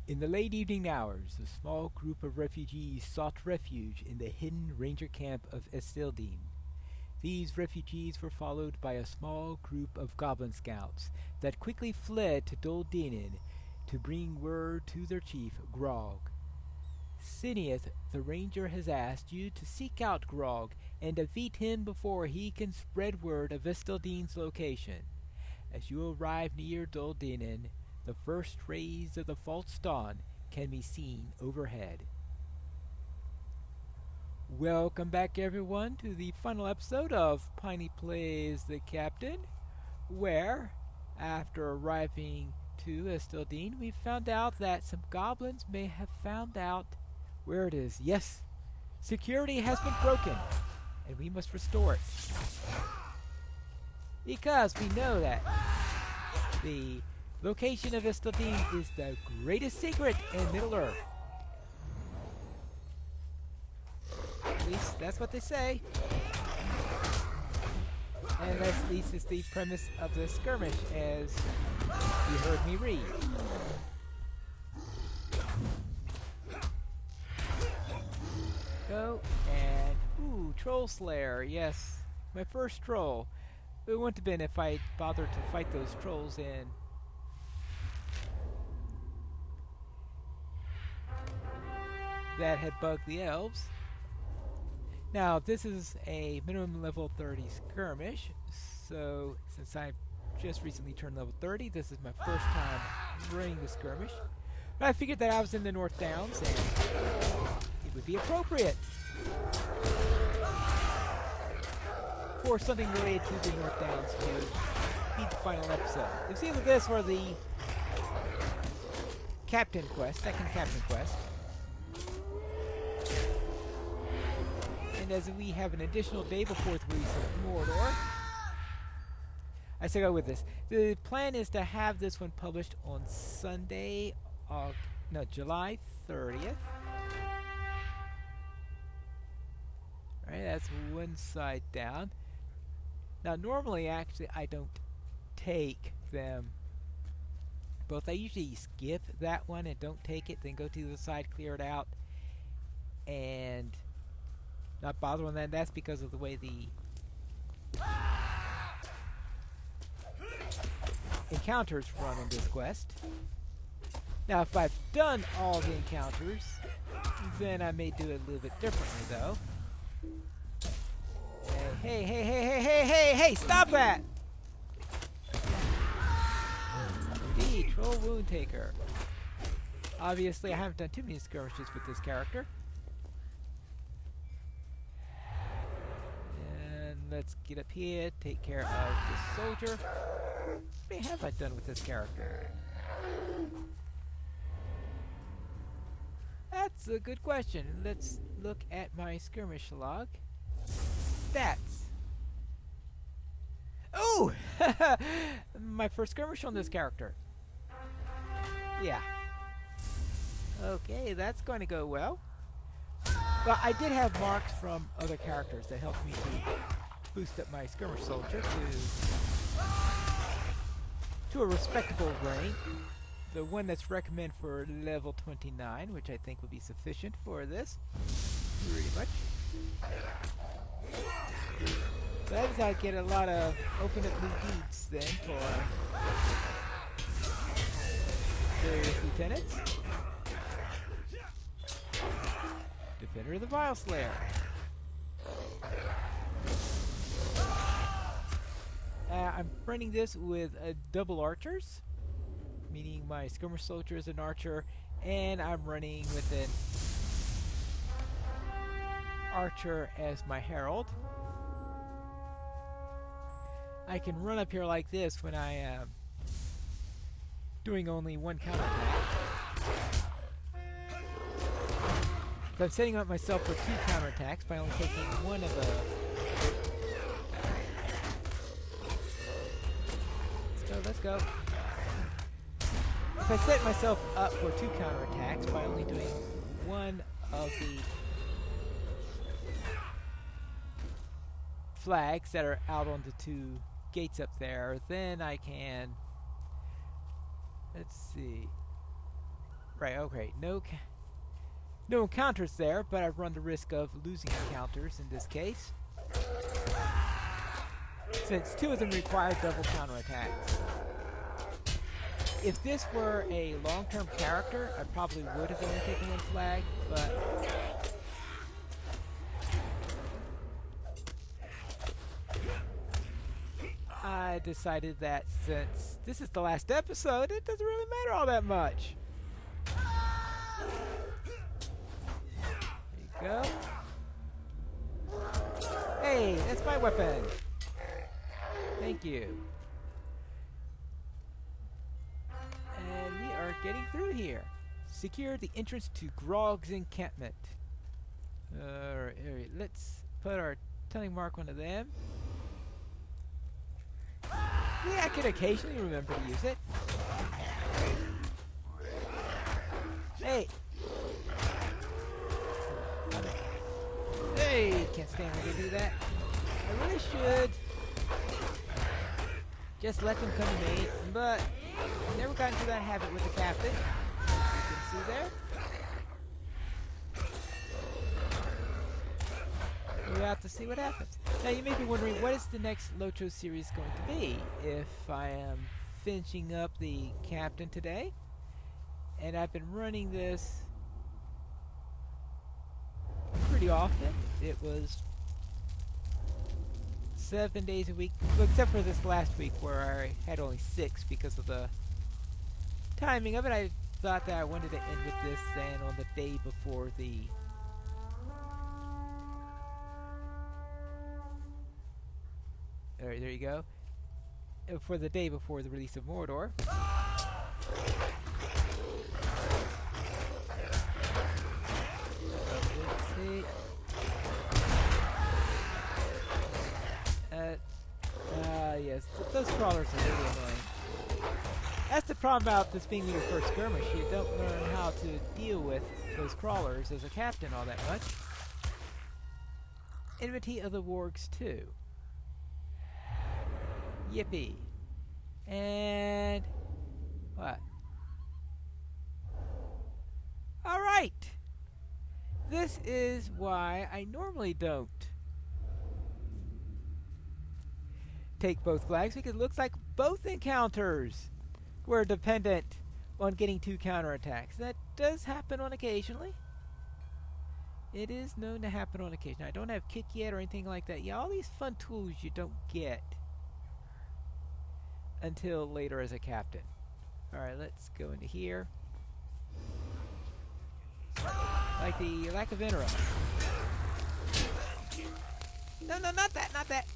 In the late evening hours, a small group of refugees sought refuge in the hidden ranger camp of Estildine. These refugees were followed by a small group of goblin scouts that quickly fled to Dol Dinan to bring word to their chief, Grog. Sineath, the ranger, has asked you to seek out Grog and defeat him before he can spread word of Esteldine's location. As you arrive near Dol Dinan, the first rays of the false dawn can be seen overhead. Welcome back, everyone, to the final episode of Piney Plays the Captain, where, after arriving to Estildine, we found out that some goblins may have found out where it is. Yes, security has been broken, and we must restore it. Because we know that the location of Estildine is the greatest secret in Middle-earth. At least that's what they say. And at least it's the premise of the skirmish, as you heard me read. Go and ooh, Troll Slayer, yes. My first troll. It wouldn't have been if I bothered to fight those trolls in that had bugged the elves. Now, this is a minimum level 30 skirmish, so since I just recently turned level 30, this is my first time running the skirmish. But I figured that I was in the North Downs, and it would be appropriate for something related to the North Downs to be the final episode. You see, with this for the Captain Quest, second Captain Quest. And as we have an additional day before the release of Mordor, I still go with this. The plan is to have this one published on Sunday, July 30th. Alright, that's one side down. Now, normally, actually, I don't take them both. I usually skip that one and don't take it, then go to the side, clear it out, and not bother on that. That's because of the way the encounters run on this quest. Now, if I've done all the encounters, then I may do it a little bit differently, though. Hey, stop that! Indeed, Troll Wound Taker. Obviously, I haven't done too many skirmishes with this character. And let's get up here, take care of this soldier. What have I done with this character? That's a good question. Let's look at my skirmish log. Stats. Oh! My first skirmish on this character. Yeah. Okay, that's going to go well. But I did have marks from other characters that helped me to boost up my skirmish soldier to a respectable rank. The one that's recommended for level 29, which I think would be sufficient for this. Pretty much. So that is how I get a lot of open up new dudes then for various lieutenants. Defender of the Vile Slayer. I'm running this with double archers, meaning my skirmish soldier is an archer, and I'm running with an archer as my herald. I can run up here like this when I am doing only one counterattack. So I'm setting up myself for 2 counterattacks by only taking one of the... Let's go. If I set myself up for 2 counterattacks by only doing one of the flags that are out on the 2 gates up there, then I can, let's see, Right, okay. No encounters there, but I run the risk of losing encounters in this case, since 2 of them require double counterattacks. If this were a long-term character, I probably would have only taken 1 flag, but I decided that since this is the last episode, it doesn't really matter all that much. There you go. Hey, that's my weapon. Thank you. And we are getting through here. Secure the entrance to Grog's encampment. Alright, let's put our tunneling mark onto them. Yeah, I can occasionally remember to use it. Hey! Hey! Can't stand when they do that. I really should just let them come to me, but I've never gotten into that habit with the captain. You can see there. We'll have to see what happens. Now you may be wondering, what is the next LOTRO series going to be? If I am finishing up the captain today, and I've been running this pretty often. It was 7 days a week, well, except for this last week where I had only 6 because of the timing of it. I thought that I wanted to end with this and on the day before the there you go. For the day before the release of Mordor. Let's see. Yes, those crawlers are really annoying. That's the problem about this being your first skirmish. You don't learn how to deal with those crawlers as a captain all that much. Enmity of the Wargs 2. Yippee. And what? Alright! This is why I normally don't take both flags, because it looks like both encounters were dependent on getting 2 counterattacks. That does happen on occasionally. It is known to happen on occasion. I don't have kick yet or anything like that. Yeah, all these fun tools you don't get until later as a captain. Alright, let's go into here. Like the lack of interrupt. No, not that, not that.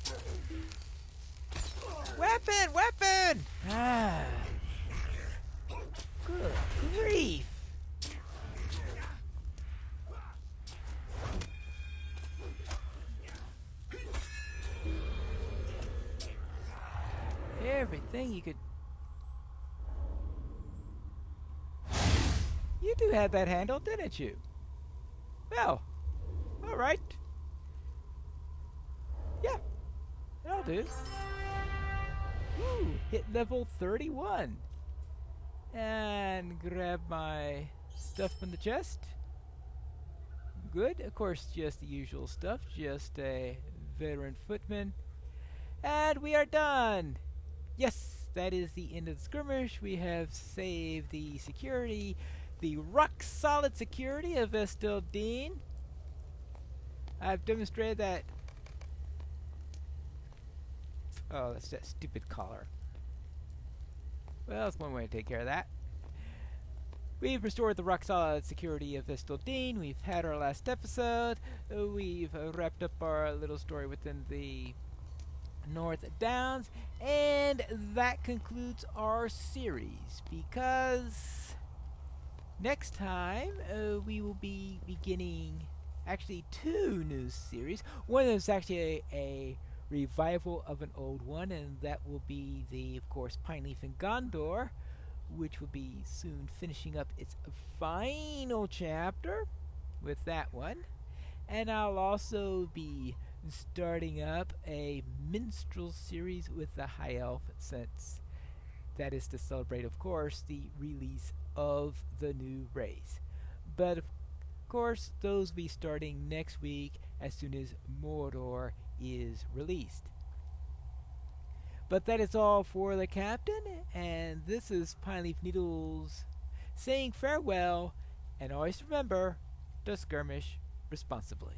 Weapon, weapon! Ah. Good grief. Everything you could... You do have that handle, didn't you? Well, alright. Yeah, that'll do. Ooh, hit level 31. And grab my stuff from the chest. Good, of course, just the usual stuff. Just a veteran footman. And we are done! Yes, that is the end of the skirmish. We have saved the security, the rock-solid security of Esteldine. I've demonstrated that... Oh, that's that stupid collar. Well, that's one way to take care of that. We've restored the rock-solid security of Esteldine. We've had our last episode. We've wrapped up our little story within the North Downs. And that concludes our series, because next time we will be beginning actually 2 new series. One of them is actually a revival of an old one, and that will be the, of course, Pineleaf and Gondor, which will be soon finishing up its final chapter with that one. And I'll also be starting up a minstrel series with the High Elf, since That is to celebrate, of course, the release of the new race. But of course, those will be starting next week as soon as Mordor is released. But that is all for the captain, and this is Pineleaf Needles saying farewell, and always remember to skirmish responsibly.